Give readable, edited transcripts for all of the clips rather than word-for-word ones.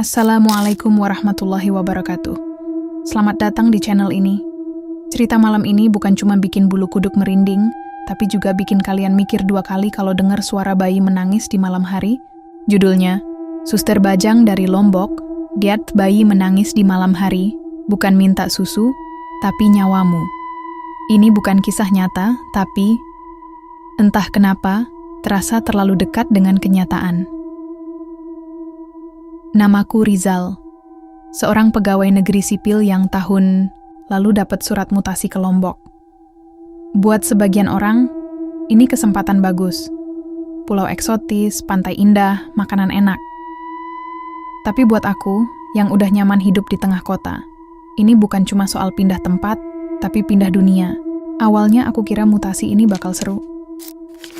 Assalamualaikum warahmatullahi wabarakatuh. Selamat datang di channel ini. Cerita malam ini bukan cuma bikin bulu kuduk merinding, tapi juga bikin kalian mikir dua kali kalau dengar suara bayi menangis di malam hari. Judulnya, Suster Bajang dari Lombok, Diat bayi menangis di malam hari, bukan minta susu, tapi nyawamu. Ini bukan kisah nyata, tapi entah kenapa, terasa terlalu dekat dengan kenyataan. Namaku Rizal, seorang pegawai negeri sipil yang tahun lalu dapat surat mutasi ke Lombok. Buat sebagian orang, ini kesempatan bagus. Pulau eksotis, pantai indah, makanan enak. Tapi buat aku, yang udah nyaman hidup di tengah kota, ini bukan cuma soal pindah tempat, tapi pindah dunia. Awalnya aku kira mutasi ini bakal seru.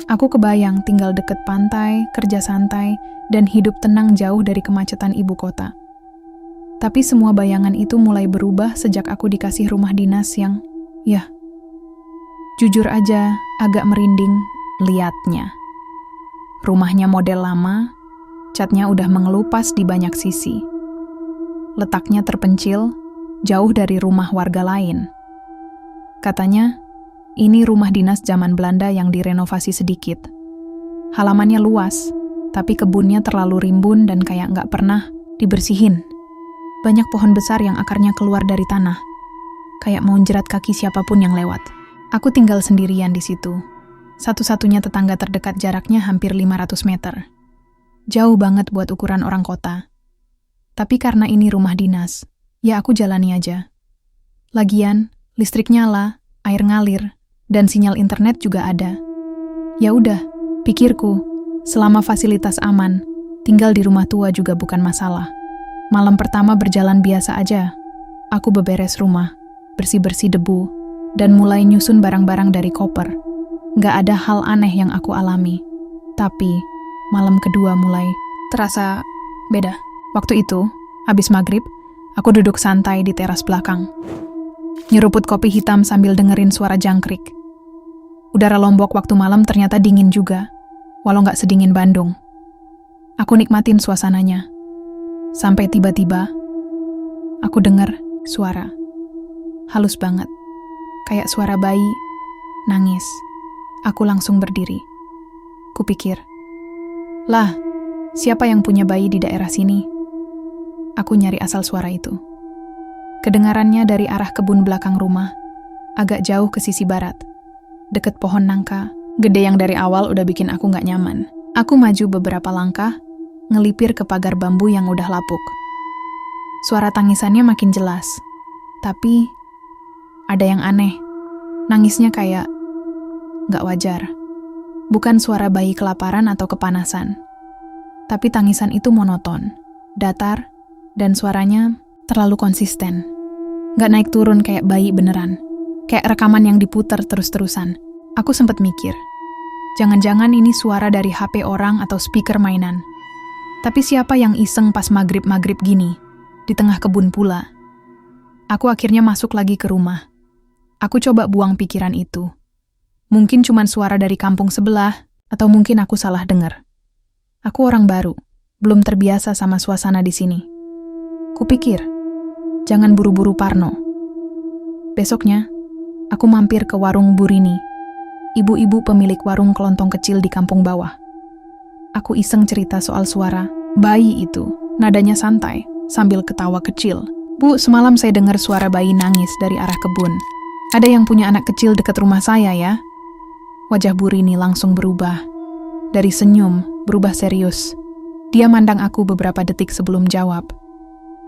Aku kebayang tinggal deket pantai, kerja santai, dan hidup tenang jauh dari kemacetan ibu kota. Tapi semua bayangan itu mulai berubah sejak aku dikasih rumah dinas yang, jujur aja, agak merinding liatnya. Rumahnya model lama, catnya udah mengelupas di banyak sisi. Letaknya terpencil, jauh dari rumah warga lain. Katanya, ini rumah dinas zaman Belanda yang direnovasi sedikit. Halamannya luas, tapi kebunnya terlalu rimbun dan kayak nggak pernah dibersihin. Banyak pohon besar yang akarnya keluar dari tanah, kayak mau jerat kaki siapapun yang lewat. Aku tinggal sendirian di situ. Satu-satunya tetangga terdekat jaraknya hampir 500 meter. Jauh banget buat ukuran orang kota. Tapi karena ini rumah dinas, ya aku jalani aja. Lagian, listrik nyala, air ngalir, dan sinyal internet juga ada. Ya udah, pikirku, selama fasilitas aman, tinggal di rumah tua juga bukan masalah. Malam pertama berjalan biasa aja. Aku beberes rumah, bersih-bersih debu, dan mulai nyusun barang-barang dari koper. Nggak ada hal aneh yang aku alami. Tapi, malam kedua mulai terasa beda. Waktu itu, habis maghrib, aku duduk santai di teras belakang. Nyeruput kopi hitam sambil dengerin suara jangkrik. Udara Lombok waktu malam ternyata dingin juga, walau nggak sedingin Bandung. Aku nikmatin suasananya. Sampai tiba-tiba, aku dengar suara. Halus banget. Kayak suara bayi, nangis. Aku langsung berdiri. Kupikir, lah, siapa yang punya bayi di daerah sini? Aku nyari asal suara itu. Kedengarannya dari arah kebun belakang rumah, agak jauh ke sisi barat. Deket pohon nangka, gede yang dari awal udah bikin aku gak nyaman. Aku maju beberapa langkah, ngelipir ke pagar bambu yang udah lapuk. Suara tangisannya makin jelas, tapi ada yang aneh. Nangisnya kayak gak wajar. Bukan suara bayi kelaparan atau kepanasan, tapi tangisan itu monoton, datar, dan suaranya terlalu konsisten. Gak naik turun kayak bayi beneran. Kayak rekaman yang diputar terus-terusan. Aku sempat mikir, jangan-jangan ini suara dari HP orang atau speaker mainan. Tapi siapa yang iseng pas maghrib-maghrib gini, di tengah kebun pula? Aku akhirnya masuk lagi ke rumah. Aku coba buang pikiran itu. Mungkin cuman suara dari kampung sebelah, atau mungkin aku salah dengar. Aku orang baru, belum terbiasa sama suasana di sini. Kupikir, jangan buru-buru parno. Besoknya, aku mampir ke warung Bu Rini, ibu-ibu pemilik warung kelontong kecil di kampung bawah. Aku iseng cerita soal suara bayi itu, nadanya santai, sambil ketawa kecil. Bu, semalam saya dengar suara bayi nangis dari arah kebun. Ada yang punya anak kecil dekat rumah saya ya? Wajah Bu Rini langsung berubah. Dari senyum, berubah serius. Dia mandang aku beberapa detik sebelum jawab.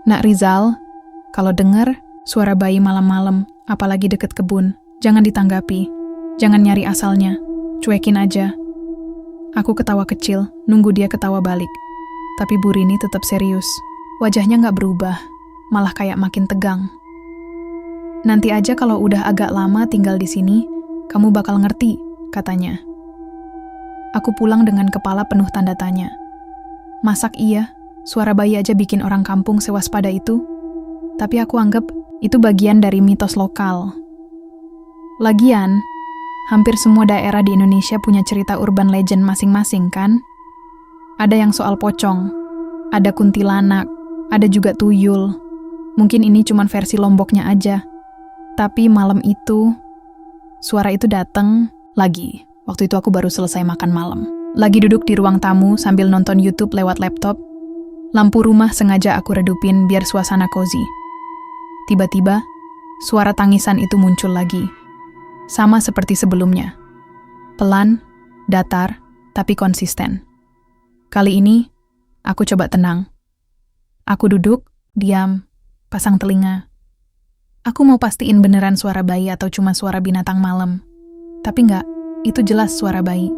Nak Rizal, kalau dengar suara bayi malam-malam, apalagi deket kebun, jangan ditanggapi, jangan nyari asalnya, cuekin aja. Aku ketawa kecil, nunggu dia ketawa balik. Tapi Bu Rini tetap serius. Wajahnya nggak berubah, malah kayak makin tegang. Nanti aja kalau udah agak lama tinggal di sini, kamu bakal ngerti, katanya. Aku pulang dengan kepala penuh tanda tanya. Masak iya, suara bayi aja bikin orang kampung sewaspada itu? Tapi aku anggap itu bagian dari mitos lokal. Lagian, hampir semua daerah di Indonesia punya cerita urban legend masing-masing kan? Ada yang soal pocong, ada kuntilanak, Ada juga tuyul. Mungkin ini cuma versi Lomboknya aja. Tapi malam itu, suara itu datang lagi. Waktu itu aku baru selesai makan malam. Lagi duduk di ruang tamu sambil nonton YouTube lewat laptop. Lampu rumah sengaja aku redupin biar suasana cozy. Tiba-tiba, suara tangisan itu muncul lagi. Sama seperti sebelumnya. Pelan, datar, tapi konsisten. Kali ini, aku coba tenang. Aku duduk, diam, pasang telinga. Aku mau pastiin beneran suara bayi atau cuma suara binatang malam. Tapi enggak, itu jelas suara bayi.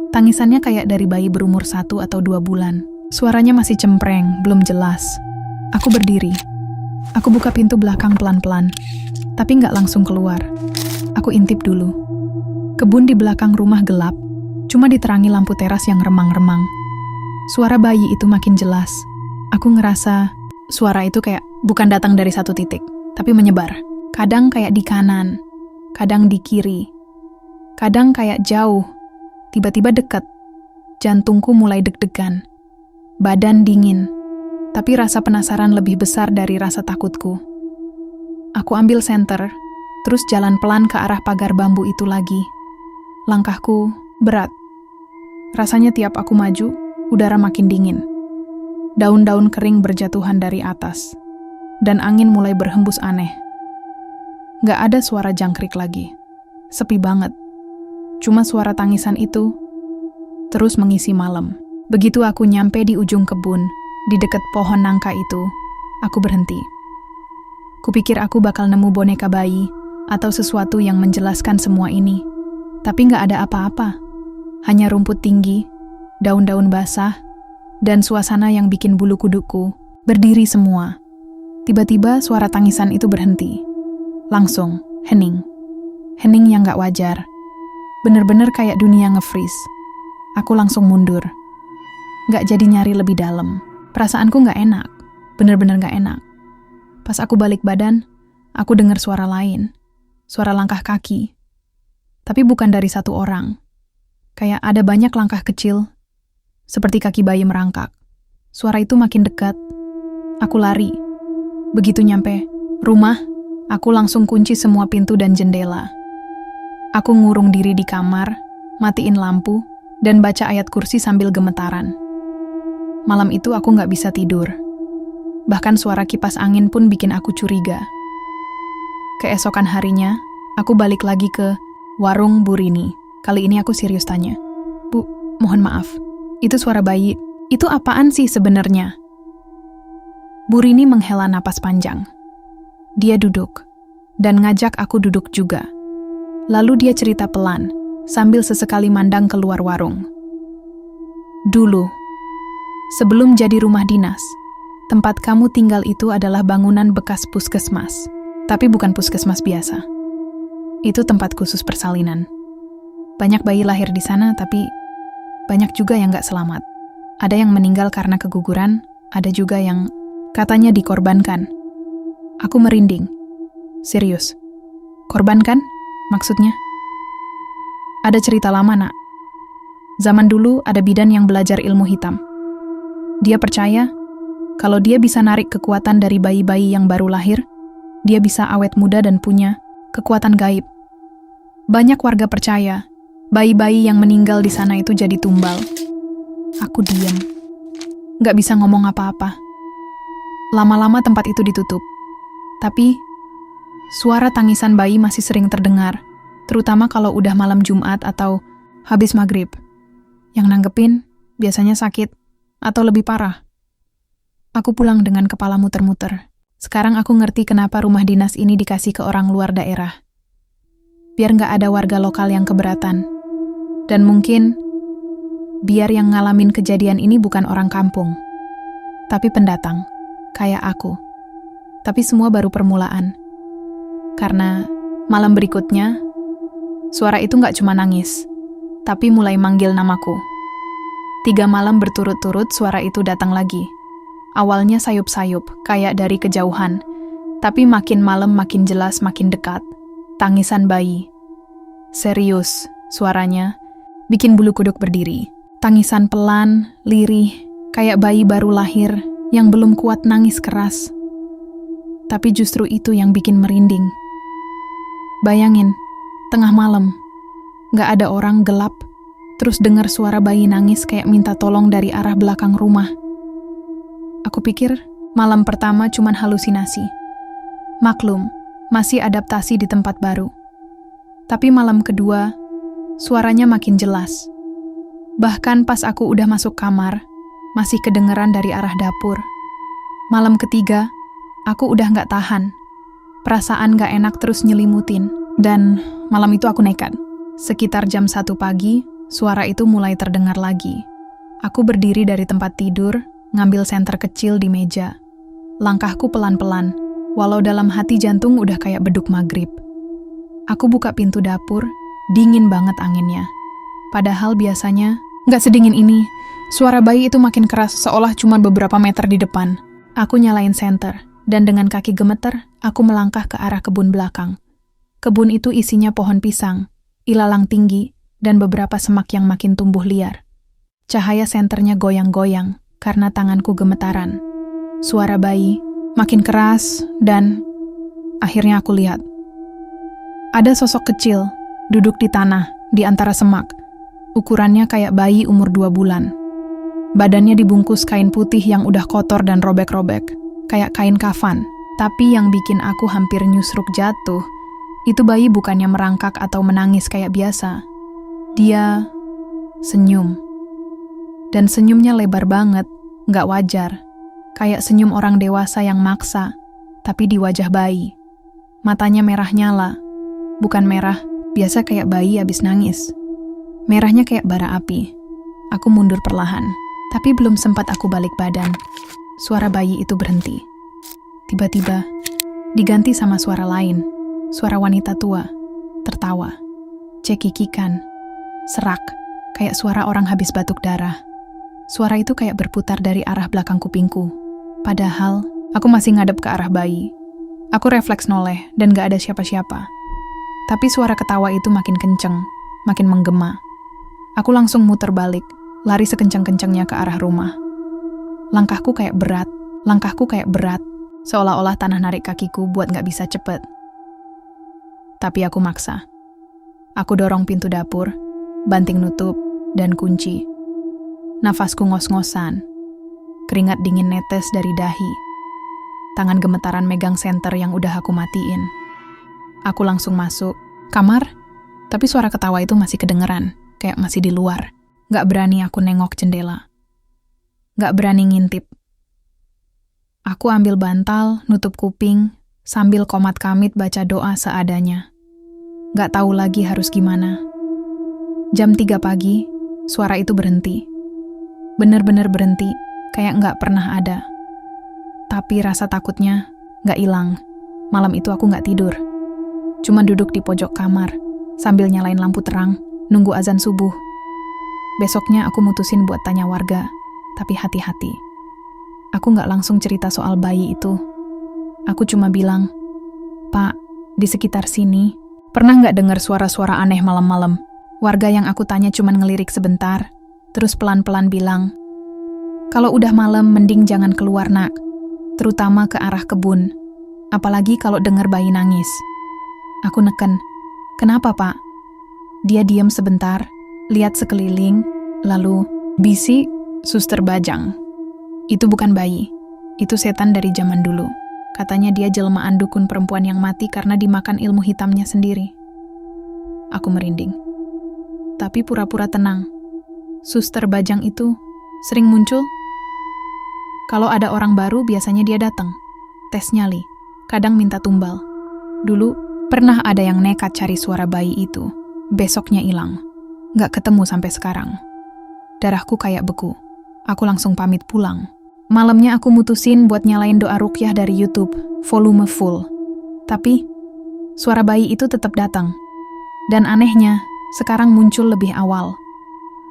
Tangisannya kayak dari bayi berumur 1 atau 2 bulan. Suaranya masih cempreng, belum jelas. Aku berdiri. Aku buka pintu belakang pelan-pelan. Tapi enggak langsung keluar. Aku intip dulu. Kebun di belakang rumah gelap, cuma diterangi lampu teras yang remang-remang. Suara bayi itu makin jelas. Aku ngerasa suara itu kayak bukan datang dari satu titik, tapi menyebar. Kadang kayak di kanan, kadang di kiri, kadang kayak jauh, tiba-tiba dekat. Jantungku mulai deg-degan, badan dingin, tapi rasa penasaran lebih besar dari rasa takutku. Aku ambil senter, terus jalan pelan ke arah pagar bambu itu lagi. Langkahku berat. Rasanya tiap aku maju, udara makin dingin. Daun-daun kering berjatuhan dari atas, dan angin mulai berhembus aneh. Gak ada suara jangkrik lagi. Sepi banget. Cuma suara tangisan itu terus mengisi malam. Begitu aku nyampe di ujung kebun, di dekat pohon nangka itu, aku berhenti. Kupikir aku bakal nemu boneka bayi atau sesuatu yang menjelaskan semua ini. Tapi gak ada apa-apa. Hanya rumput tinggi, daun-daun basah, dan suasana yang bikin bulu kuduku berdiri semua. Tiba-tiba suara tangisan itu berhenti. Langsung, hening. Hening yang gak wajar. Bener-bener kayak dunia nge-freeze. Aku langsung mundur. Gak jadi nyari lebih dalam. Perasaanku gak enak. Bener-bener gak enak. Pas aku balik badan, aku dengar suara lain. Suara langkah kaki. Tapi bukan dari satu orang. Kayak ada banyak langkah kecil, seperti kaki bayi merangkak. Suara itu makin dekat. Aku lari. Begitu nyampe rumah, aku langsung kunci semua pintu dan jendela. Aku ngurung diri di kamar, matiin lampu, dan baca ayat kursi sambil gemetaran. Malam itu aku gak bisa tidur. Bahkan suara kipas angin pun bikin aku curiga. Keesokan harinya, aku balik lagi ke warung Bu Rini. Kali ini aku serius tanya. Bu, mohon maaf. Itu suara bayi. Itu apaan sih sebenarnya? Bu Rini menghela napas panjang. Dia duduk, dan ngajak aku duduk juga. Lalu dia cerita pelan, sambil sesekali mandang keluar warung. Dulu, sebelum jadi rumah dinas, tempat kamu tinggal itu adalah bangunan bekas puskesmas. Tapi bukan puskesmas biasa. Itu tempat khusus persalinan. Banyak bayi lahir di sana, tapi banyak juga yang gak selamat. Ada yang meninggal karena keguguran, ada juga yang katanya dikorbankan. Aku merinding. Serius. Korban kan? Maksudnya? Ada cerita lama, Nak. Zaman dulu ada bidan yang belajar ilmu hitam. Dia percaya kalau dia bisa narik kekuatan dari bayi-bayi yang baru lahir, dia bisa awet muda dan punya kekuatan gaib. Banyak warga percaya bayi-bayi yang meninggal di sana itu jadi tumbal. Aku diam. Gak bisa ngomong apa-apa. Lama-lama tempat itu ditutup. Tapi, suara tangisan bayi masih sering terdengar, terutama kalau udah malam Jumat atau habis maghrib. Yang nanggepin biasanya sakit atau lebih parah. Aku pulang dengan kepala muter-muter. Sekarang aku ngerti kenapa rumah dinas ini dikasih ke orang luar daerah. Biar gak ada warga lokal yang keberatan. Dan mungkin, biar yang ngalamin kejadian ini bukan orang kampung, tapi pendatang, kayak aku. Tapi semua baru permulaan. Karena malam berikutnya, suara itu gak cuma nangis, tapi mulai manggil namaku. 3 malam berturut-turut suara itu datang lagi. Awalnya sayup-sayup, kayak dari kejauhan, tapi makin malam makin jelas makin dekat. Tangisan bayi. Serius, suaranya bikin bulu kuduk berdiri. Tangisan pelan, lirih, kayak bayi baru lahir, yang belum kuat nangis keras. Tapi justru itu yang bikin merinding. Bayangin, tengah malam, gak ada orang, gelap, terus dengar suara bayi nangis kayak minta tolong dari arah belakang rumah. Aku pikir malam pertama cuman halusinasi. Maklum, masih adaptasi di tempat baru. Tapi malam kedua, suaranya makin jelas. Bahkan pas aku udah masuk kamar, masih kedengeran dari arah dapur. Malam ketiga, aku udah gak tahan. Perasaan gak enak terus nyelimutin. Dan malam itu aku nekat. Sekitar jam 1 pagi, suara itu mulai terdengar lagi. Aku berdiri dari tempat tidur, ngambil senter kecil di meja. Langkahku pelan-pelan, walau dalam hati jantung udah kayak beduk maghrib. Aku buka pintu dapur, dingin banget anginnya. Padahal biasanya, gak sedingin ini. Suara bayi itu makin keras, seolah cuma beberapa meter di depan. Aku nyalain senter, dan dengan kaki gemeter, aku melangkah ke arah kebun belakang. Kebun itu isinya pohon pisang, ilalang tinggi, dan beberapa semak yang makin tumbuh liar. Cahaya senternya goyang-goyang karena tanganku gemetaran. Suara bayi makin keras dan akhirnya aku lihat. Ada sosok kecil duduk di tanah di antara semak. Ukurannya kayak bayi umur 2 bulan. Badannya dibungkus kain putih yang udah kotor dan robek-robek, kayak kain kafan. Tapi yang bikin aku hampir nyusruk jatuh, itu bayi bukannya merangkak atau menangis kayak biasa. Dia senyum. Dan senyumnya lebar banget, gak wajar. Kayak senyum orang dewasa yang maksa, tapi di wajah bayi. Matanya merah nyala. Bukan merah, biasa kayak bayi abis nangis. Merahnya kayak bara api. Aku mundur perlahan, tapi belum sempat aku balik badan. Suara bayi itu berhenti. Tiba-tiba, diganti sama suara lain. Suara wanita tua, tertawa, cekikikan, serak, kayak suara orang habis batuk darah. Suara itu kayak berputar dari arah belakang kupingku. Padahal, aku masih ngadep ke arah bayi. Aku refleks noleh dan gak ada siapa-siapa. Tapi suara ketawa itu makin kenceng, makin menggema. Aku langsung muter balik, lari sekencang-kencangnya ke arah rumah. Langkahku kayak berat, seolah-olah tanah narik kakiku buat gak bisa cepet. Tapi aku maksa. Aku dorong pintu dapur, banting nutup, dan kunci. Nafasku ngos-ngosan. Keringat dingin netes dari dahi. Tangan gemetaran megang senter yang udah aku matiin. Aku langsung masuk kamar, tapi suara ketawa itu masih kedengeran, kayak masih di luar. Gak berani aku nengok jendela. Gak berani ngintip. Aku ambil bantal, nutup kuping, sambil komat-kamit baca doa seadanya. Gak tahu lagi harus gimana. Jam 3 pagi, suara itu berhenti. Bener-bener berhenti, kayak gak pernah ada. Tapi rasa takutnya gak hilang. Malam itu aku gak tidur. Cuma duduk di pojok kamar, sambil nyalain lampu terang, nunggu azan subuh. Besoknya aku mutusin buat tanya warga, tapi hati-hati. Aku gak langsung cerita soal bayi itu. Aku cuma bilang, "Pak, di sekitar sini, pernah gak dengar suara-suara aneh malam-malam?" Warga yang aku tanya cuma ngelirik sebentar, terus pelan-pelan bilang, "Kalau udah malam, mending jangan keluar, nak. Terutama ke arah kebun. Apalagi kalau dengar bayi nangis." Aku neken, "Kenapa, Pak?" Dia diam sebentar, lihat sekeliling, lalu, "Bisi, Suster Bajang. Itu bukan bayi. Itu setan dari zaman dulu." Katanya dia jelmaan dukun perempuan yang mati karena dimakan ilmu hitamnya sendiri. Aku merinding. Tapi pura-pura tenang. Suster Bajang itu sering muncul. Kalau ada orang baru biasanya dia datang. Tes nyali. Kadang minta tumbal. Dulu pernah ada yang nekat cari suara bayi itu. Besoknya hilang. Gak ketemu sampai sekarang. Darahku kayak beku. Aku langsung pamit pulang. Malamnya aku mutusin buat nyalain doa ruqyah dari YouTube, volume full. Tapi, suara bayi itu tetap datang. Dan anehnya, sekarang muncul lebih awal.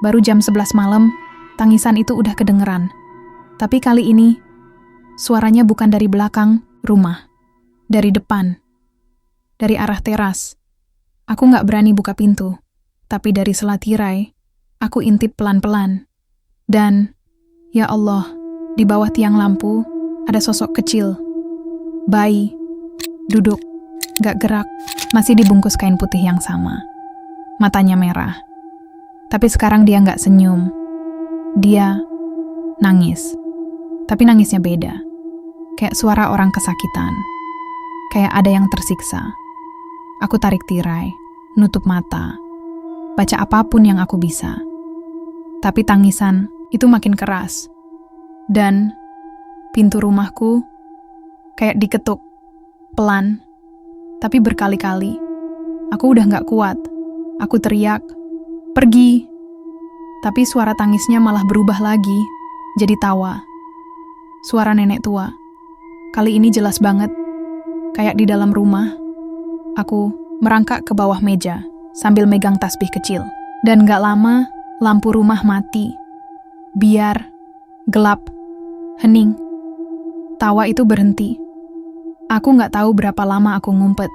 Baru jam 11 malam, tangisan itu udah kedengeran. Tapi kali ini, suaranya bukan dari belakang rumah. Dari depan. Dari arah teras. Aku gak berani buka pintu. Tapi dari sela tirai, aku intip pelan-pelan. Dan, ya Allah, Di bawah tiang lampu, ada sosok kecil. Bayi, duduk, gak gerak, masih dibungkus kain putih yang sama. Matanya merah. Tapi sekarang dia gak senyum. Dia nangis. Tapi nangisnya beda. Kayak suara orang kesakitan. Kayak ada yang tersiksa. Aku tarik tirai, nutup mata, baca apapun yang aku bisa. Tapi tangisan itu makin keras. Dan pintu rumahku kayak diketuk, pelan, tapi berkali-kali. Aku udah gak kuat. Aku teriak, "Pergi!" Tapi suara tangisnya malah berubah lagi, jadi tawa. Suara nenek tua. Kali ini jelas banget, kayak di dalam rumah. Aku merangkak ke bawah meja sambil megang tasbih kecil. Dan gak lama, lampu rumah mati. Biar, gelap, hening. Tawa itu berhenti. Aku gak tahu berapa lama aku ngumpet.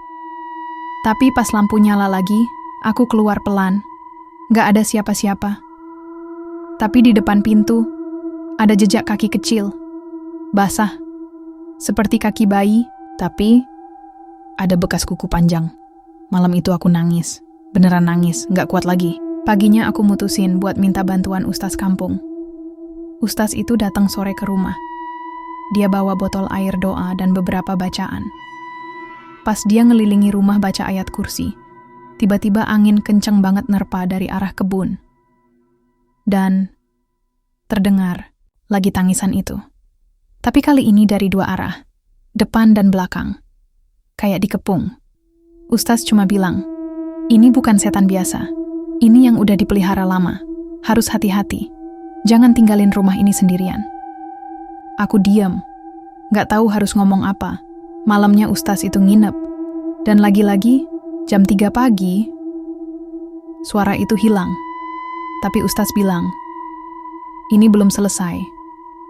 Tapi pas lampu nyala lagi, aku keluar pelan. Gak ada siapa-siapa. Tapi di depan pintu, ada jejak kaki kecil. Basah. Seperti kaki bayi, tapi ada bekas kuku panjang. Malam itu aku nangis. Beneran nangis, gak kuat lagi. Paginya aku mutusin buat minta bantuan ustaz kampung. Ustaz itu datang sore ke rumah. Dia bawa botol air doa dan beberapa bacaan. Pas dia ngelilingi rumah baca ayat kursi, tiba-tiba angin kenceng banget nerpa dari arah kebun. Dan terdengar lagi tangisan itu. Tapi kali ini dari dua arah, depan dan belakang. Kayak dikepung. Ustaz cuma bilang, "Ini bukan setan biasa. Ini yang udah dipelihara lama. Harus hati-hati. Jangan tinggalin rumah ini sendirian." Aku diam. Gak tahu harus ngomong apa. Malamnya Ustaz itu nginep. Dan lagi-lagi, jam 3 pagi, suara itu hilang. Tapi Ustaz bilang, "Ini belum selesai.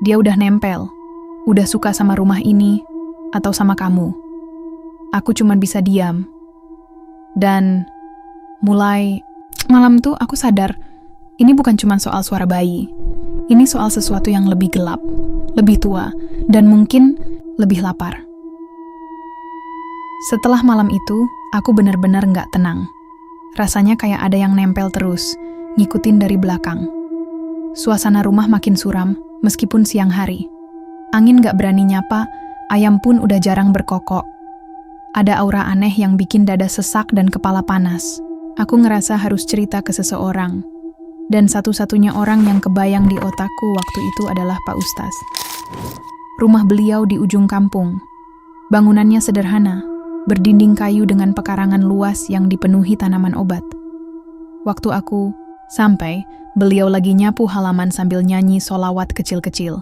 Dia udah nempel. Udah suka sama rumah ini, atau sama kamu." Aku cuma bisa diam. Dan mulai malam tuh aku sadar, ini bukan cuma soal suara bayi. Ini soal sesuatu yang lebih gelap, lebih tua, dan mungkin lebih lapar. Setelah malam itu, aku benar-benar gak tenang. Rasanya kayak ada yang nempel terus, ngikutin dari belakang. Suasana rumah makin suram, meskipun siang hari. Angin gak berani nyapa, ayam pun udah jarang berkokok. Ada aura aneh yang bikin dada sesak dan kepala panas. Aku ngerasa harus cerita ke seseorang. Dan satu-satunya orang yang kebayang di otakku waktu itu adalah Pak Ustaz. Rumah beliau di ujung kampung. Bangunannya sederhana, berdinding kayu dengan pekarangan luas yang dipenuhi tanaman obat. Waktu aku sampai, beliau lagi nyapu halaman sambil nyanyi sholawat kecil-kecil.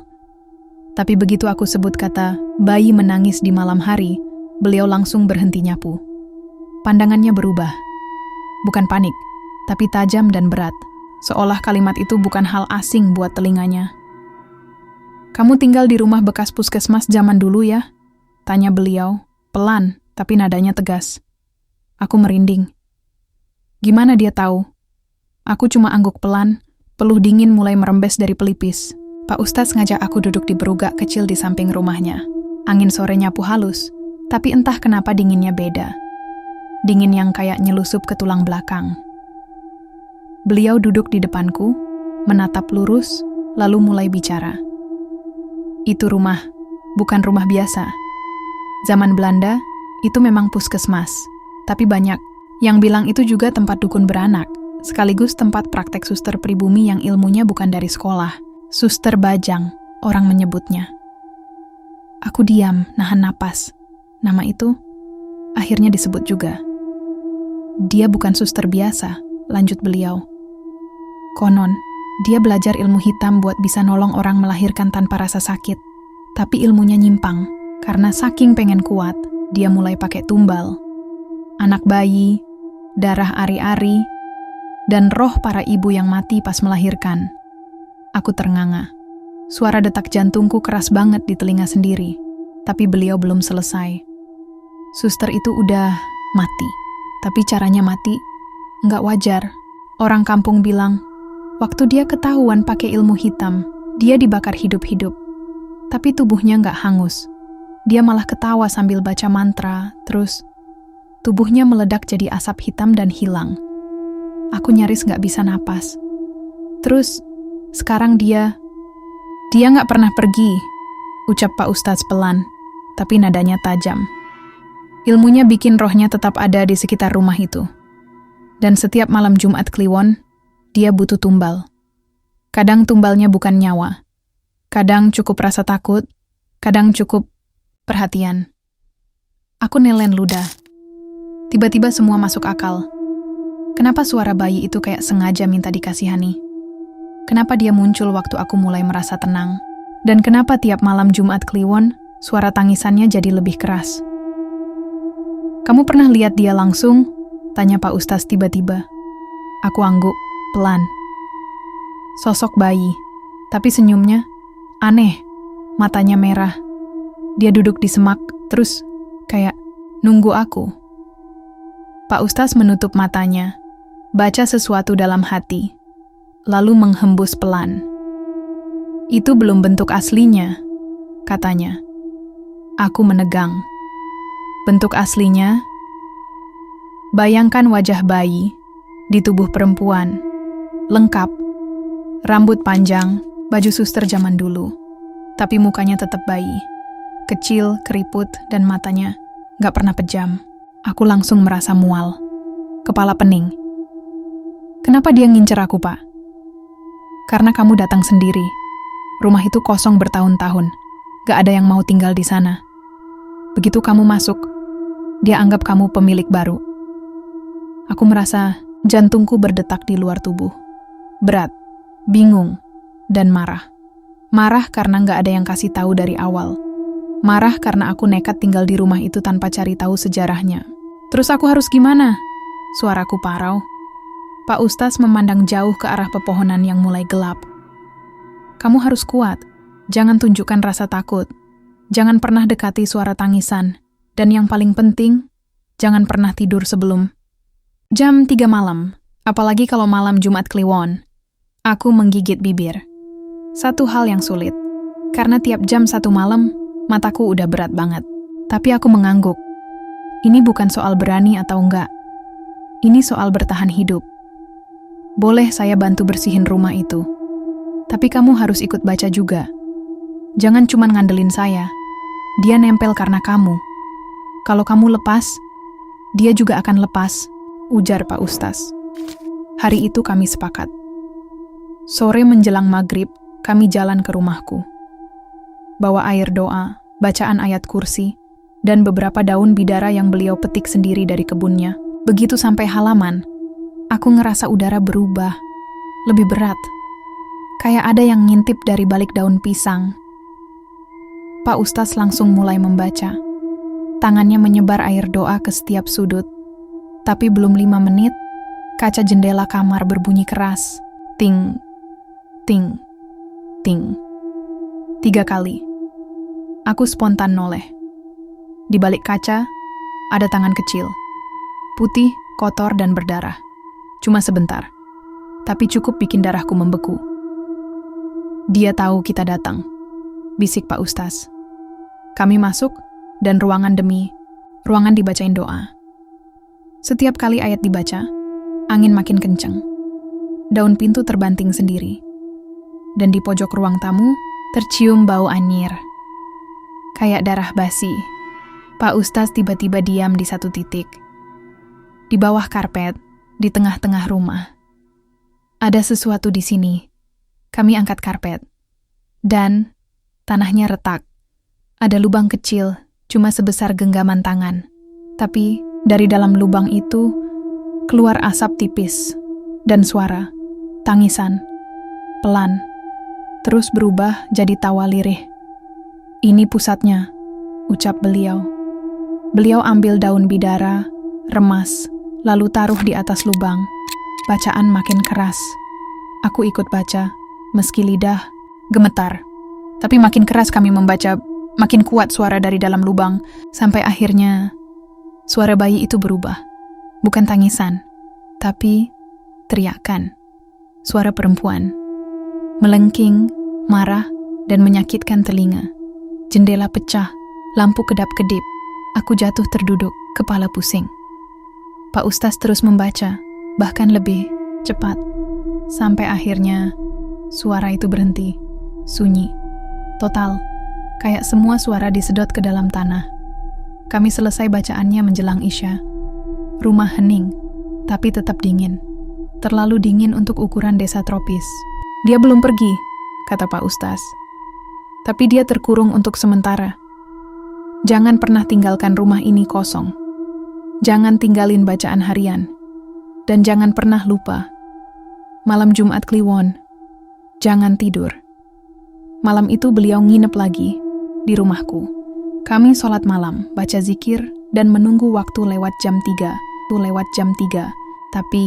Tapi begitu aku sebut kata bayi menangis di malam hari, beliau langsung berhenti nyapu. Pandangannya berubah. Bukan panik, tapi tajam dan berat. Seolah kalimat itu bukan hal asing buat telinganya. "Kamu tinggal di rumah bekas puskesmas zaman dulu ya?" tanya beliau, pelan tapi nadanya tegas. Aku merinding. Gimana dia tahu? Aku cuma angguk pelan, peluh dingin mulai merembes dari pelipis. Pak Ustaz ngajak aku duduk di berugak kecil di samping rumahnya. Angin sore nyapu halus, tapi entah kenapa dinginnya beda. Dingin yang kayak nyelusup ke tulang belakang. Beliau duduk di depanku, menatap lurus, lalu mulai bicara. "Itu rumah, bukan rumah biasa. Zaman Belanda, itu memang puskesmas. Tapi banyak yang bilang itu juga tempat dukun beranak, sekaligus tempat praktek suster pribumi yang ilmunya bukan dari sekolah. Suster Bajang, orang menyebutnya." Aku diam, nahan napas. Nama itu akhirnya disebut juga. "Dia bukan suster biasa," lanjut beliau. "Konon, dia belajar ilmu hitam buat bisa nolong orang melahirkan tanpa rasa sakit. Tapi ilmunya nyimpang, karena saking pengen kuat, dia mulai pakai tumbal. Anak bayi, darah ari-ari, dan roh para ibu yang mati pas melahirkan." Aku ternganga. Suara detak jantungku keras banget di telinga sendiri, tapi beliau belum selesai. Suster itu udah mati, tapi caranya mati nggak wajar. Orang kampung bilang, waktu dia ketahuan pakai ilmu hitam, dia dibakar hidup-hidup. Tapi tubuhnya nggak hangus. Dia malah ketawa sambil baca mantra, terus tubuhnya meledak jadi asap hitam dan hilang. Aku nyaris nggak bisa napas. Terus, sekarang dia nggak pernah pergi, ucap Pak Ustadz pelan, tapi nadanya tajam. Ilmunya bikin rohnya tetap ada di sekitar rumah itu. Dan setiap malam Jumat Kliwon, dia butuh tumbal. Kadang tumbalnya bukan nyawa. Kadang cukup rasa takut, kadang cukup perhatian. Aku nelen ludah. Tiba-tiba semua masuk akal. Kenapa suara bayi itu kayak sengaja minta dikasihani? Kenapa dia muncul waktu aku mulai merasa tenang? Dan kenapa tiap malam Jumat Kliwon, suara tangisannya jadi lebih keras? Kamu pernah lihat dia langsung? Tanya Pak Ustadz tiba-tiba. Aku angguk, pelan. Sosok bayi, tapi senyumnya aneh, matanya merah. Dia duduk di semak, terus kayak nunggu aku. Pak Ustadz menutup matanya, baca sesuatu dalam hati, lalu menghembus pelan. Itu belum bentuk aslinya, katanya. Aku menegang. Bentuk aslinya, bayangkan wajah bayi di tubuh perempuan, lengkap, rambut panjang, baju suster zaman dulu, tapi mukanya tetap bayi. Kecil, keriput, dan matanya gak pernah pejam. Aku langsung merasa mual. Kepala pening. Kenapa dia ngincer aku, Pak? Karena kamu datang sendiri. Rumah itu kosong bertahun-tahun. Gak ada yang mau tinggal di sana. Begitu kamu masuk, dia anggap kamu pemilik baru. Aku merasa jantungku berdetak di luar tubuh. Berat, bingung, dan marah. Marah karena gak ada yang kasih tahu dari awal. Marah karena aku nekat tinggal di rumah itu tanpa cari tahu sejarahnya. Terus aku harus gimana? Suaraku parau. Pak Ustadz memandang jauh ke arah pepohonan yang mulai gelap. Kamu harus kuat. Jangan tunjukkan rasa takut. Jangan pernah dekati suara tangisan. Dan yang paling penting, jangan pernah tidur sebelum jam 3 malam. Apalagi kalau malam Jumat Kliwon. Aku menggigit bibir. Satu hal yang sulit. Karena tiap jam 1 malam, mataku udah berat banget. Tapi aku mengangguk. Ini bukan soal berani atau enggak. Ini soal bertahan hidup. Boleh saya bantu bersihin rumah itu. Tapi kamu harus ikut baca juga. Jangan cuma ngandelin saya. Dia nempel karena kamu. Kalau kamu lepas, dia juga akan lepas, ujar Pak Ustadz. Hari itu kami sepakat. Sore menjelang maghrib, kami jalan ke rumahku. Bawa air doa, bacaan ayat kursi, dan beberapa daun bidara yang beliau petik sendiri dari kebunnya. Begitu sampai halaman, aku ngerasa udara berubah, lebih berat. Kayak ada yang ngintip dari balik daun pisang. Pak Ustadz langsung mulai membaca. Tangannya menyebar air doa ke setiap sudut. Tapi belum 5 menit, kaca jendela kamar berbunyi keras. Ting, ting, ting. 3 kali. Aku spontan noleh. Di balik kaca, ada tangan kecil. Putih, kotor, dan berdarah. Cuma sebentar. Tapi cukup bikin darahku membeku. Dia tahu kita datang, bisik Pak Ustadz. Kami masuk, dan ruangan demi ruangan dibacain doa. Setiap kali ayat dibaca, angin makin kenceng. Daun pintu terbanting sendiri. Dan di pojok ruang tamu, tercium bau anyir. Kayak darah basi. Pak Ustadz tiba-tiba diam di satu titik. Di bawah karpet, di tengah-tengah rumah. Ada sesuatu di sini. Kami angkat karpet. Dan tanahnya retak. Ada lubang kecil, cuma sebesar genggaman tangan. Tapi dari dalam lubang itu, keluar asap tipis. Dan suara, tangisan, pelan. Terus berubah jadi tawa lirih. Ini pusatnya, ucap beliau. Beliau ambil daun bidara, remas, lalu taruh di atas lubang. Bacaan makin keras. Aku ikut baca, meski lidah gemetar. Tapi makin keras kami membaca, makin kuat suara dari dalam lubang, sampai akhirnya suara bayi itu berubah. Bukan tangisan, tapi teriakan. Suara perempuan. Melengking, marah, dan menyakitkan telinga. Jendela pecah, lampu kedap-kedip. Aku jatuh terduduk, kepala pusing. Pak Ustaz terus membaca, bahkan lebih cepat. Sampai akhirnya, suara itu berhenti. Sunyi. Total. Kayak semua suara disedot ke dalam tanah. Kami selesai bacaannya menjelang Isya. Rumah hening, tapi tetap dingin. Terlalu dingin untuk ukuran desa tropis. Dia belum pergi, kata Pak Ustaz. Tapi dia terkurung untuk sementara. Jangan pernah tinggalkan rumah ini kosong. Jangan tinggalin bacaan harian. Dan jangan pernah lupa. Malam Jumat Kliwon, jangan tidur. Malam itu beliau nginep lagi di rumahku. Kami sholat malam, baca zikir, dan menunggu waktu lewat jam 3. Tapi,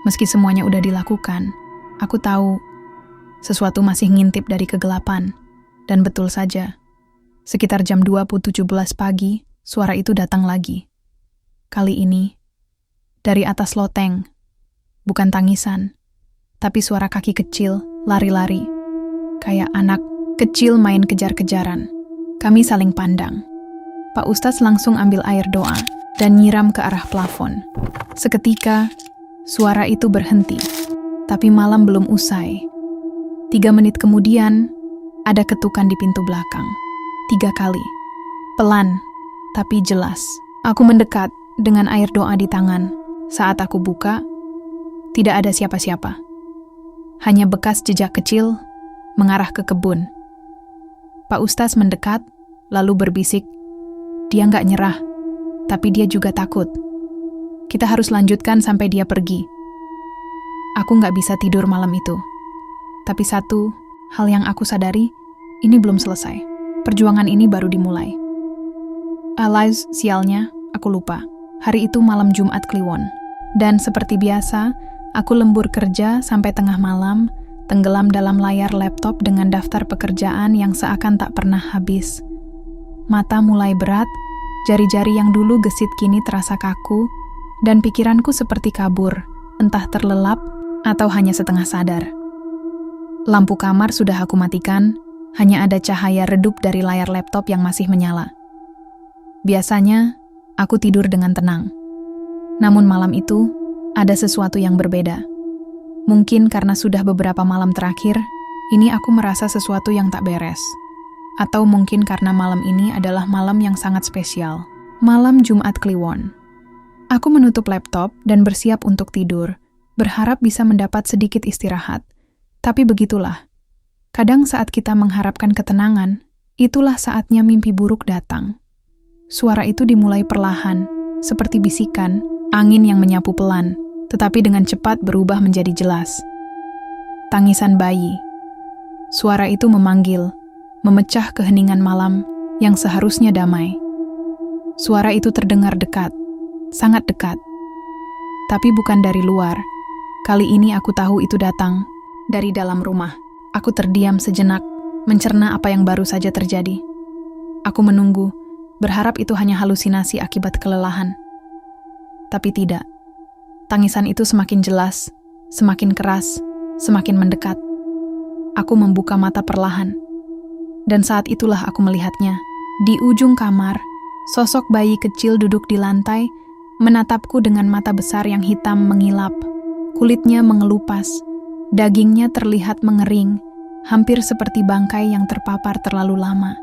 meski semuanya udah dilakukan, aku tahu sesuatu masih ngintip dari kegelapan. Dan betul saja, sekitar jam 20.17 pagi, suara itu datang lagi. Kali ini, dari atas loteng, bukan tangisan, tapi suara kaki kecil lari-lari, kayak anak kecil main kejar-kejaran. Kami saling pandang. Pak Ustaz langsung ambil air doa dan nyiram ke arah plafon. Seketika, suara itu berhenti, tapi malam belum usai. 3 menit kemudian, ada ketukan di pintu belakang. 3 kali. Pelan, tapi jelas. Aku mendekat dengan air doa di tangan. Saat aku buka, tidak ada siapa-siapa. Hanya bekas jejak kecil mengarah ke kebun. Pak Ustaz mendekat, lalu berbisik. Dia nggak nyerah, tapi dia juga takut. Kita harus lanjutkan sampai dia pergi. Aku nggak bisa tidur malam itu. Tapi satu hal yang aku sadari, ini belum selesai. Perjuangan ini baru dimulai. Alias, sialnya, aku lupa. Hari itu malam Jumat Kliwon. Dan seperti biasa, aku lembur kerja sampai tengah malam, tenggelam dalam layar laptop dengan daftar pekerjaan yang seakan tak pernah habis. Mata mulai berat, jari-jari yang dulu gesit kini terasa kaku, dan pikiranku seperti kabur, entah terlelap atau hanya setengah sadar. Lampu kamar sudah aku matikan, hanya ada cahaya redup dari layar laptop yang masih menyala. Biasanya, aku tidur dengan tenang. Namun malam itu, ada sesuatu yang berbeda. Mungkin karena sudah beberapa malam terakhir, ini aku merasa sesuatu yang tak beres. Atau mungkin karena malam ini adalah malam yang sangat spesial. Malam Jumat Kliwon. Aku menutup laptop dan bersiap untuk tidur, berharap bisa mendapat sedikit istirahat. Tapi begitulah. Kadang saat kita mengharapkan ketenangan, itulah saatnya mimpi buruk datang. Suara itu dimulai perlahan, seperti bisikan, angin yang menyapu pelan, tetapi dengan cepat berubah menjadi jelas. Tangisan bayi. Suara itu memanggil, memecah keheningan malam yang seharusnya damai. Suara itu terdengar dekat, sangat dekat. Tapi bukan dari luar. Kali ini aku tahu itu datang dari dalam rumah. Aku terdiam sejenak, mencerna apa yang baru saja terjadi. Aku menunggu, berharap itu hanya halusinasi akibat kelelahan. Tapi tidak. Tangisan itu semakin jelas, semakin keras, semakin mendekat. Aku membuka mata perlahan. Dan saat itulah aku melihatnya. Di ujung kamar, sosok bayi kecil duduk di lantai, menatapku dengan mata besar yang hitam mengilap. Kulitnya mengelupas, dagingnya terlihat mengering, hampir seperti bangkai yang terpapar terlalu lama.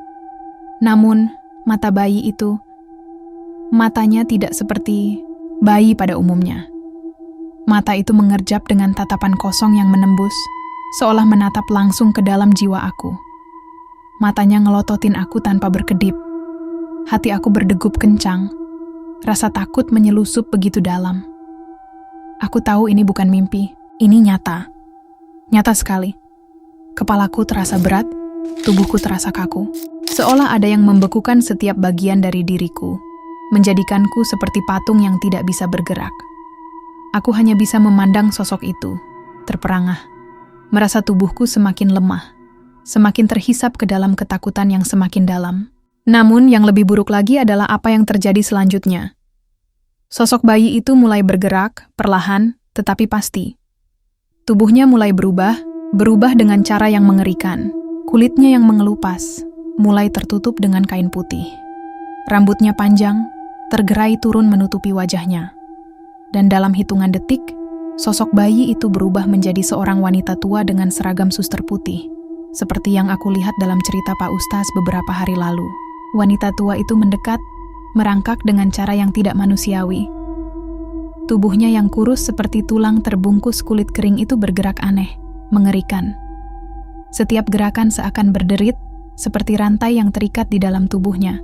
Namun, mata bayi itu, matanya tidak seperti bayi pada umumnya. Mata itu mengerjap dengan tatapan kosong yang menembus, seolah menatap langsung ke dalam jiwa aku. Matanya ngelototin aku tanpa berkedip. Hati aku berdegup kencang. Rasa takut menyelusup begitu dalam. Aku tahu ini bukan mimpi, ini nyata. Nyata sekali. Kepalaku terasa berat, tubuhku terasa kaku. Seolah ada yang membekukan setiap bagian dari diriku, menjadikanku seperti patung yang tidak bisa bergerak. Aku hanya bisa memandang sosok itu, terperangah. Merasa tubuhku semakin lemah, semakin terhisap ke dalam ketakutan yang semakin dalam. Namun yang lebih buruk lagi adalah apa yang terjadi selanjutnya. Sosok bayi itu mulai bergerak, perlahan, tetapi pasti. Tubuhnya mulai berubah dengan cara yang mengerikan. Kulitnya yang mengelupas, mulai tertutup dengan kain putih. Rambutnya panjang, tergerai turun menutupi wajahnya. Dan dalam hitungan detik, sosok bayi itu berubah menjadi seorang wanita tua dengan seragam suster putih, seperti yang aku lihat dalam cerita Pak Ustaz beberapa hari lalu. Wanita tua itu mendekat, merangkak dengan cara yang tidak manusiawi. Tubuhnya yang kurus seperti tulang terbungkus kulit kering itu bergerak aneh, mengerikan. Setiap gerakan seakan berderit, seperti rantai yang terikat di dalam tubuhnya.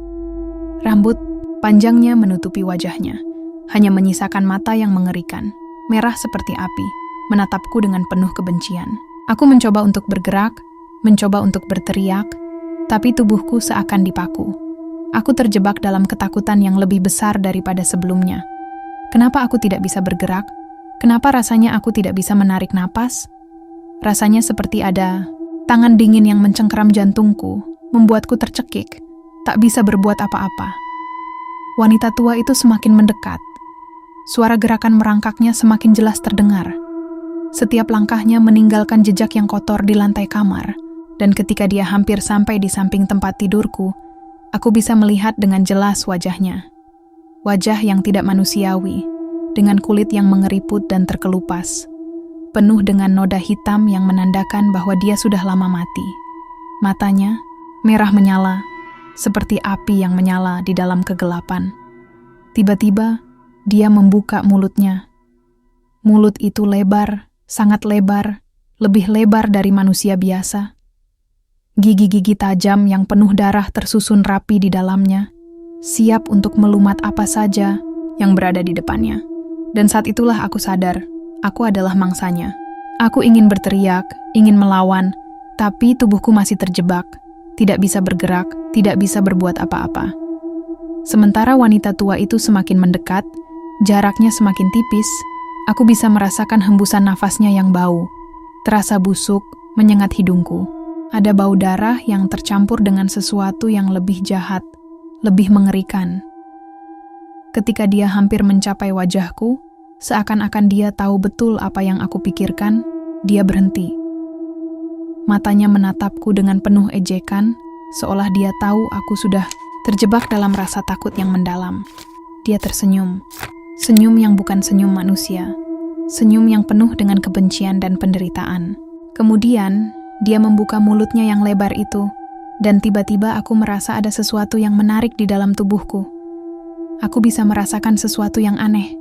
Rambut panjangnya menutupi wajahnya, hanya menyisakan mata yang mengerikan, merah seperti api, menatapku dengan penuh kebencian. Aku mencoba untuk bergerak, mencoba untuk berteriak, tapi tubuhku seakan dipaku. Aku terjebak dalam ketakutan yang lebih besar daripada sebelumnya. Kenapa aku tidak bisa bergerak? Kenapa rasanya aku tidak bisa menarik napas? Rasanya seperti ada tangan dingin yang mencengkeram jantungku, membuatku tercekik, tak bisa berbuat apa-apa. Wanita tua itu semakin mendekat. Suara gerakan merangkaknya semakin jelas terdengar. Setiap langkahnya meninggalkan jejak yang kotor di lantai kamar, dan ketika dia hampir sampai di samping tempat tidurku, aku bisa melihat dengan jelas wajahnya. Wajah yang tidak manusiawi, dengan kulit yang mengeriput dan terkelupas, penuh dengan noda hitam yang menandakan bahwa dia sudah lama mati. Matanya merah menyala, seperti api yang menyala di dalam kegelapan. Tiba-tiba, dia membuka mulutnya. Mulut itu lebar, sangat lebar, lebih lebar dari manusia biasa. Gigi-gigi tajam yang penuh darah tersusun rapi di dalamnya, siap untuk melumat apa saja yang berada di depannya. Dan saat itulah aku sadar, aku adalah mangsanya. Aku ingin berteriak, ingin melawan, tapi tubuhku masih terjebak, tidak bisa bergerak, tidak bisa berbuat apa-apa. Sementara wanita tua itu semakin mendekat, jaraknya semakin tipis, aku bisa merasakan hembusan nafasnya yang bau, terasa busuk, menyengat hidungku. Ada bau darah yang tercampur dengan sesuatu yang lebih jahat, lebih mengerikan. Ketika dia hampir mencapai wajahku, seakan-akan dia tahu betul apa yang aku pikirkan, dia berhenti. Matanya menatapku dengan penuh ejekan, seolah dia tahu aku sudah terjebak dalam rasa takut yang mendalam. Dia tersenyum, senyum yang bukan senyum manusia, senyum yang penuh dengan kebencian dan penderitaan. Kemudian, dia membuka mulutnya yang lebar itu, dan tiba-tiba aku merasa ada sesuatu yang menarik di dalam tubuhku. Aku bisa merasakan sesuatu yang aneh.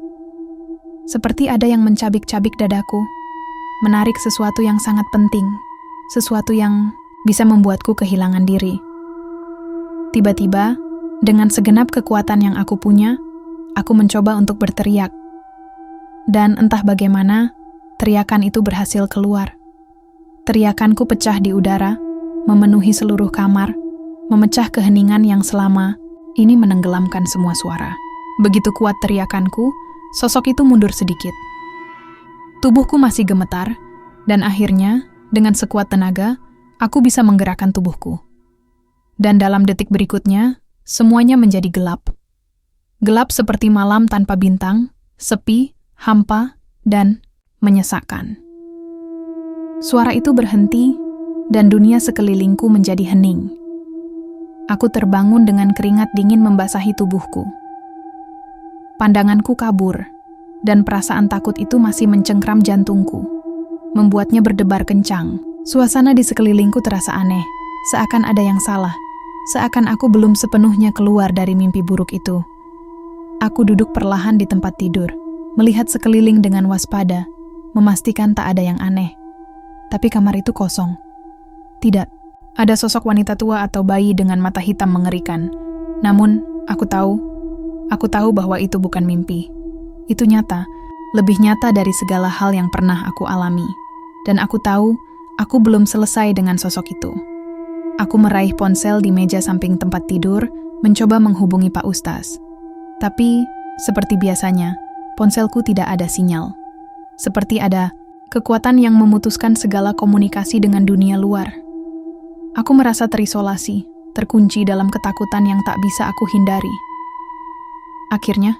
Seperti ada yang mencabik-cabik dadaku, menarik sesuatu yang sangat penting, sesuatu yang bisa membuatku kehilangan diri. Tiba-tiba, dengan segenap kekuatan yang aku punya, aku mencoba untuk berteriak. Dan entah bagaimana, teriakan itu berhasil keluar. Teriakanku pecah di udara, memenuhi seluruh kamar, memecah keheningan yang selama ini menenggelamkan semua suara. Begitu kuat teriakanku, sosok itu mundur sedikit. Tubuhku masih gemetar, dan akhirnya, dengan sekuat tenaga, aku bisa menggerakkan tubuhku. Dan dalam detik berikutnya, semuanya menjadi gelap. Gelap seperti malam tanpa bintang, sepi, hampa, dan menyesakkan. Suara itu berhenti, dan dunia sekelilingku menjadi hening. Aku terbangun dengan keringat dingin membasahi tubuhku. Pandanganku kabur, dan perasaan takut itu masih mencengkram jantungku, membuatnya berdebar kencang. Suasana di sekelilingku terasa aneh, seakan ada yang salah, seakan aku belum sepenuhnya keluar dari mimpi buruk itu. Aku duduk perlahan di tempat tidur, melihat sekeliling dengan waspada, memastikan tak ada yang aneh. Tapi kamar itu kosong. Tidak, ada sosok wanita tua atau bayi dengan mata hitam mengerikan. Namun, aku tahu bahwa itu bukan mimpi. Itu nyata, lebih nyata dari segala hal yang pernah aku alami. Dan aku tahu, aku belum selesai dengan sosok itu. Aku meraih ponsel di meja samping tempat tidur, mencoba menghubungi Pak Ustaz. Tapi, seperti biasanya, ponselku tidak ada sinyal. Seperti ada kekuatan yang memutuskan segala komunikasi dengan dunia luar. Aku merasa terisolasi, terkunci dalam ketakutan yang tak bisa aku hindari. Akhirnya,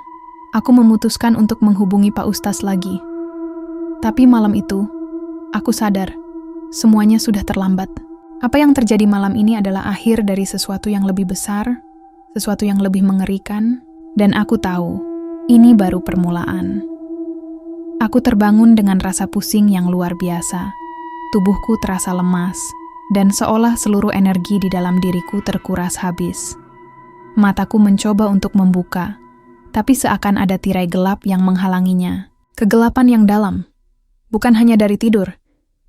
aku memutuskan untuk menghubungi Pak Ustaz lagi. Tapi malam itu, aku sadar, semuanya sudah terlambat. Apa yang terjadi malam ini adalah akhir dari sesuatu yang lebih besar, sesuatu yang lebih mengerikan, dan aku tahu, ini baru permulaan. Aku terbangun dengan rasa pusing yang luar biasa. Tubuhku terasa lemas, dan seolah seluruh energi di dalam diriku terkuras habis. Mataku mencoba untuk membuka, tapi seakan ada tirai gelap yang menghalanginya. Kegelapan yang dalam, bukan hanya dari tidur,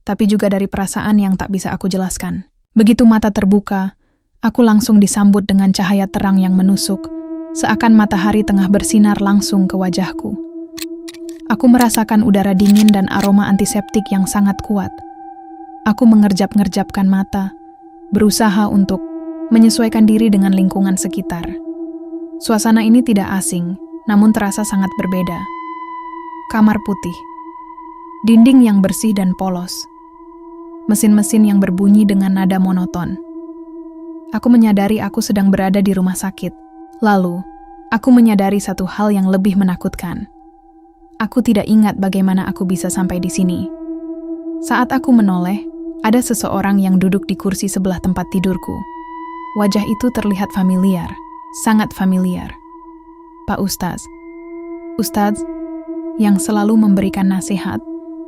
tapi juga dari perasaan yang tak bisa aku jelaskan. Begitu mata terbuka, aku langsung disambut dengan cahaya terang yang menusuk, seakan matahari tengah bersinar langsung ke wajahku. Aku merasakan udara dingin dan aroma antiseptik yang sangat kuat. Aku mengerjap-ngerjapkan mata, berusaha untuk menyesuaikan diri dengan lingkungan sekitar. Suasana ini tidak asing, namun terasa sangat berbeda. Kamar putih, dinding yang bersih dan polos, mesin-mesin yang berbunyi dengan nada monoton. Aku menyadari aku sedang berada di rumah sakit. Lalu, aku menyadari satu hal yang lebih menakutkan. Aku tidak ingat bagaimana aku bisa sampai di sini. Saat aku menoleh, ada seseorang yang duduk di kursi sebelah tempat tidurku. Wajah itu terlihat familiar, sangat familiar. Pak Ustadz. Ustadz yang selalu memberikan nasihat,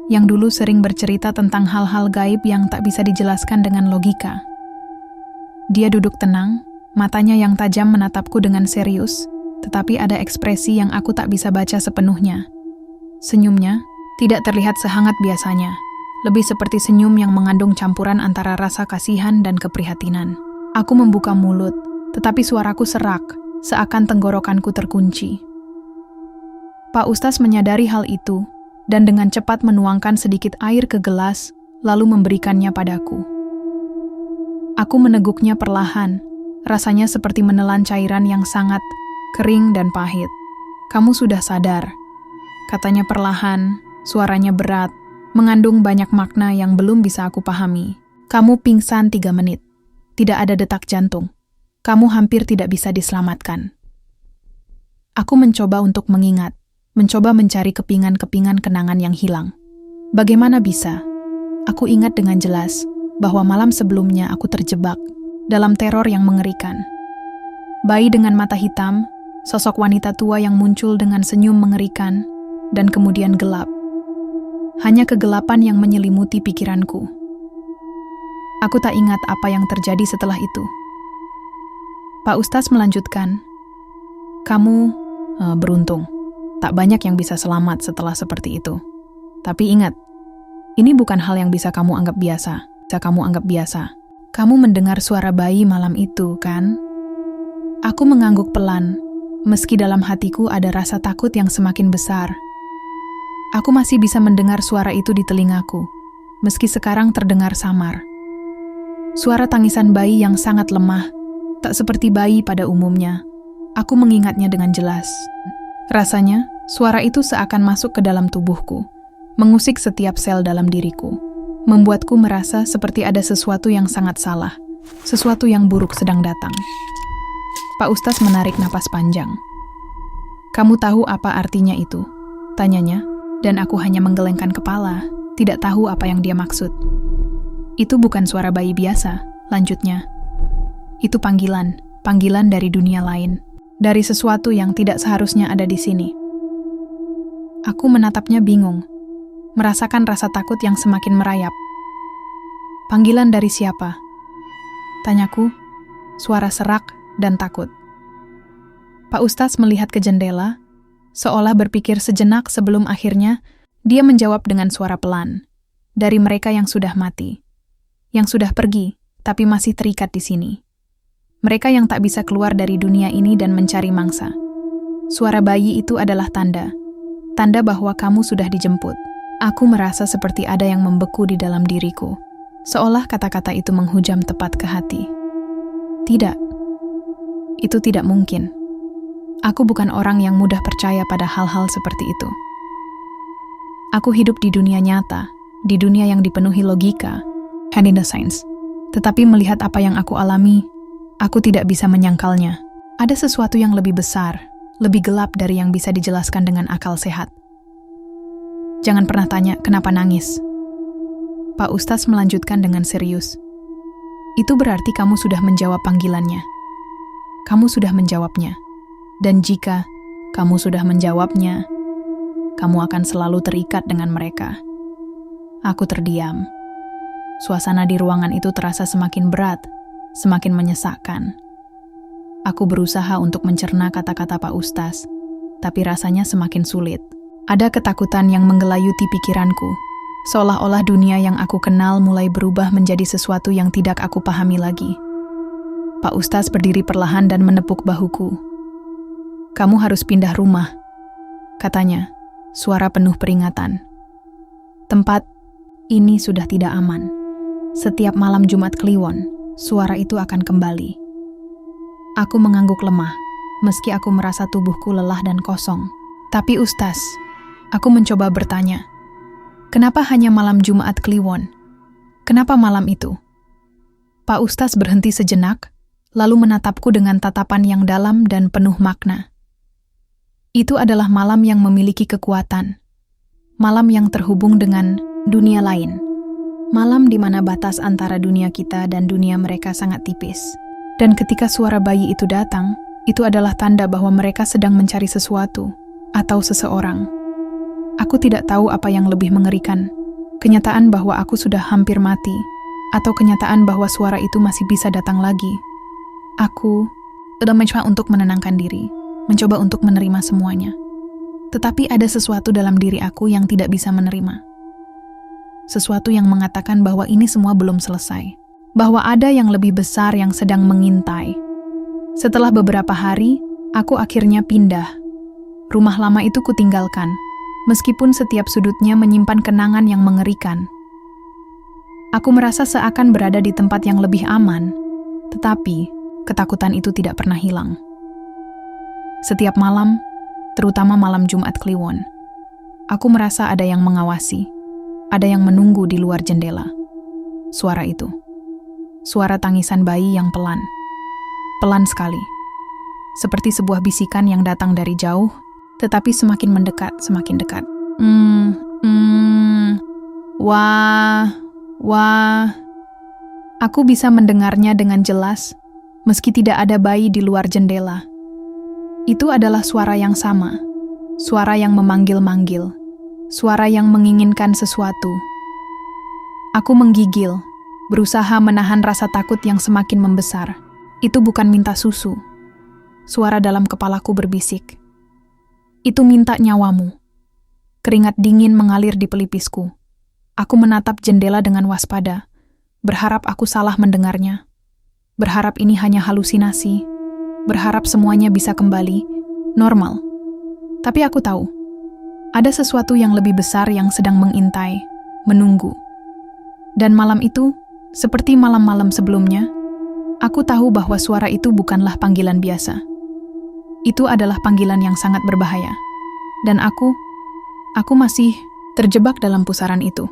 yang dulu sering bercerita tentang hal-hal gaib yang tak bisa dijelaskan dengan logika. Dia duduk tenang, matanya yang tajam menatapku dengan serius, tetapi ada ekspresi yang aku tak bisa baca sepenuhnya. Senyumnya tidak terlihat sehangat biasanya, lebih seperti senyum yang mengandung campuran antara rasa kasihan dan keprihatinan. Aku membuka mulut, tetapi suaraku serak, seakan tenggorokanku terkunci. Pak Ustadz menyadari hal itu, dan dengan cepat menuangkan sedikit air ke gelas, lalu memberikannya padaku. Aku meneguknya perlahan, rasanya seperti menelan cairan yang sangat kering dan pahit. "Kamu sudah sadar," katanya perlahan, suaranya berat, mengandung banyak makna yang belum bisa aku pahami. "Kamu pingsan 3 menit. Tidak ada detak jantung. Kamu hampir tidak bisa diselamatkan." Aku mencoba untuk mengingat, mencoba mencari kepingan-kepingan kenangan yang hilang. Bagaimana bisa? Aku ingat dengan jelas bahwa malam sebelumnya aku terjebak dalam teror yang mengerikan. Bayi dengan mata hitam, sosok wanita tua yang muncul dengan senyum mengerikan, dan kemudian gelap. Hanya kegelapan yang menyelimuti pikiranku. Aku tak ingat apa yang terjadi setelah itu. Pak Ustadz melanjutkan, "Kamu beruntung. Tak banyak yang bisa selamat setelah seperti itu. Tapi ingat, ini bukan hal yang bisa kamu anggap biasa. Kamu mendengar suara bayi malam itu, kan?" Aku mengangguk pelan, meski dalam hatiku ada rasa takut yang semakin besar. Aku masih bisa mendengar suara itu di telingaku, meski sekarang terdengar samar. Suara tangisan bayi yang sangat lemah, tak seperti bayi pada umumnya. Aku mengingatnya dengan jelas. Rasanya, suara itu seakan masuk ke dalam tubuhku, mengusik setiap sel dalam diriku, membuatku merasa seperti ada sesuatu yang sangat salah, sesuatu yang buruk sedang datang. Pak Ustadz menarik napas panjang. "Kamu tahu apa artinya itu?" tanyanya, dan aku hanya menggelengkan kepala, tidak tahu apa yang dia maksud. "Itu bukan suara bayi biasa," lanjutnya. "Itu panggilan dari dunia lain. Dari sesuatu yang tidak seharusnya ada di sini." Aku menatapnya bingung, merasakan rasa takut yang semakin merayap. "Panggilan dari siapa?" tanyaku, suara serak dan takut. Pak Ustadz melihat ke jendela, seolah berpikir sejenak sebelum akhirnya dia menjawab dengan suara pelan. "Dari mereka yang sudah mati, yang sudah pergi, tapi masih terikat di sini. Mereka yang tak bisa keluar dari dunia ini dan mencari mangsa. Suara bayi itu adalah tanda bahwa kamu sudah dijemput." Aku merasa seperti ada yang membeku di dalam diriku, seolah kata-kata itu menghujam tepat ke hati. Tidak, itu tidak mungkin. Aku bukan orang yang mudah percaya pada hal-hal seperti itu. Aku hidup di dunia nyata, di dunia yang dipenuhi logika, and in the science. Tetapi melihat apa yang aku alami, aku tidak bisa menyangkalnya. Ada sesuatu yang lebih besar, lebih gelap dari yang bisa dijelaskan dengan akal sehat. "Jangan pernah tanya kenapa nangis." Pak Ustadz melanjutkan dengan serius. Itu berarti kamu sudah menjawab panggilannya. Kamu sudah menjawabnya. Dan jika kamu sudah menjawabnya, kamu akan selalu terikat dengan mereka. Aku terdiam. Suasana di ruangan itu terasa semakin berat, semakin menyesakkan. Aku berusaha untuk mencerna kata-kata Pak Ustaz, tapi rasanya semakin sulit. Ada ketakutan yang menggelayuti pikiranku, seolah-olah dunia yang aku kenal mulai berubah menjadi sesuatu yang tidak aku pahami lagi. Pak Ustaz berdiri perlahan dan menepuk bahuku. "Kamu harus pindah rumah," katanya, suara penuh peringatan. "Tempat ini sudah tidak aman. Setiap malam Jumat Kliwon, suara itu akan kembali." Aku mengangguk lemah, meski aku merasa tubuhku lelah dan kosong. "Tapi Ustaz," aku mencoba bertanya, "kenapa hanya malam Jumat Kliwon? Kenapa malam itu?" Pak Ustaz berhenti sejenak, lalu menatapku dengan tatapan yang dalam dan penuh makna. Itu adalah malam yang memiliki kekuatan. Malam yang terhubung dengan dunia lain. Malam di mana batas antara dunia kita dan dunia mereka sangat tipis. Dan ketika suara bayi itu datang, itu adalah tanda bahwa mereka sedang mencari sesuatu atau seseorang. Aku tidak tahu apa yang lebih mengerikan. Kenyataan bahwa aku sudah hampir mati, atau kenyataan bahwa suara itu masih bisa datang lagi. Aku mencoba untuk menenangkan diri, mencoba untuk menerima semuanya. Tetapi ada sesuatu dalam diri aku yang tidak bisa menerima. Sesuatu yang mengatakan bahwa ini semua belum selesai. Bahwa ada yang lebih besar yang sedang mengintai. Setelah beberapa hari, aku akhirnya pindah. Rumah lama itu kutinggalkan, meskipun setiap sudutnya menyimpan kenangan yang mengerikan. Aku merasa seakan berada di tempat yang lebih aman, tetapi ketakutan itu tidak pernah hilang. Setiap malam, terutama malam Jumat Kliwon, aku merasa ada yang mengawasi, ada yang menunggu di luar jendela. Suara itu, suara tangisan bayi yang pelan, pelan sekali, seperti sebuah bisikan yang datang dari jauh, tetapi semakin mendekat, semakin dekat. Wah. Aku bisa mendengarnya dengan jelas, meski tidak ada bayi di luar jendela. Itu adalah suara yang sama, suara yang memanggil-manggil, suara yang menginginkan sesuatu. Aku menggigil, berusaha menahan rasa takut yang semakin membesar. Itu bukan minta susu. Suara dalam kepalaku berbisik. Itu minta nyawamu. Keringat dingin mengalir di pelipisku. Aku menatap jendela dengan waspada, berharap aku salah mendengarnya. Berharap ini hanya halusinasi. Berharap semuanya bisa kembali normal. Tapi aku tahu, ada sesuatu yang lebih besar yang sedang mengintai, menunggu. Dan malam itu, seperti malam-malam sebelumnya, aku tahu bahwa suara itu bukanlah panggilan biasa. Itu adalah panggilan yang sangat berbahaya. Dan aku masih terjebak dalam pusaran itu.